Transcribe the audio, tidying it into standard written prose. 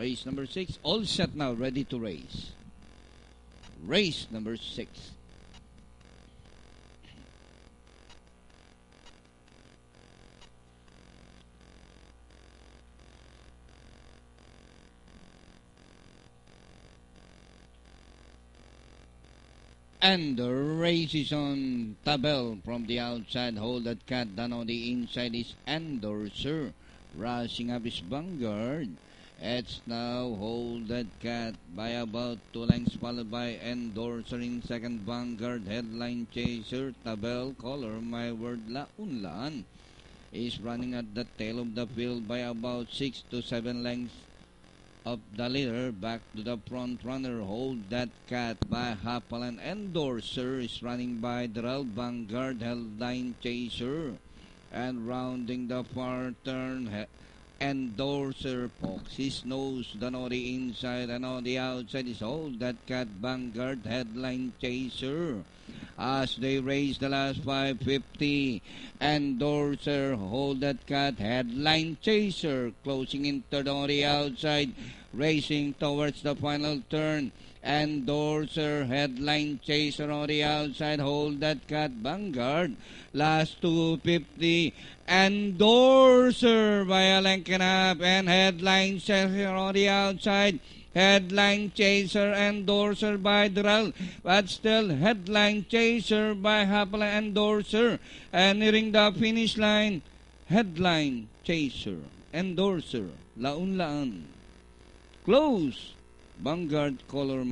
Race number 6, all set now, ready to race. Race number 6. And the race is on. Tabel from the outside. Hold that cat. Down on the inside is Endorser. Rushing up is Vanguard. It's now Hold That Cat by about 2 lengths, followed by Endorser in second. Vanguard, Headline Chaser, Tabel, Color, My Word, La Unlaan is running at the tail of the field by about 6 to 7 lengths of the leader. Back to the front runner, Hold That Cat by Hapal, and Endorser is running by Drell. Vanguard, Headline Chaser, and rounding the far turn, Endorser pokes his nose down on the inside, and on the outside is Hold That Cat, Vanguard, Headline Chaser. As they race the last 550, Endorser, Hold That Cat, Headline Chaser closing in third on the outside, racing towards the final turn. Endorser, Headline Chaser on the outside, Hold That Cat, Vanguard. Last 250, Endorser by a length and a half, and Headline Chaser on the outside. Headline Chaser, Endorser by Drell, but still Headline Chaser by Hapal, Endorser, and nearing the finish line, Headline Chaser, Endorser, La Unlaan. Close, Vanguard, Color.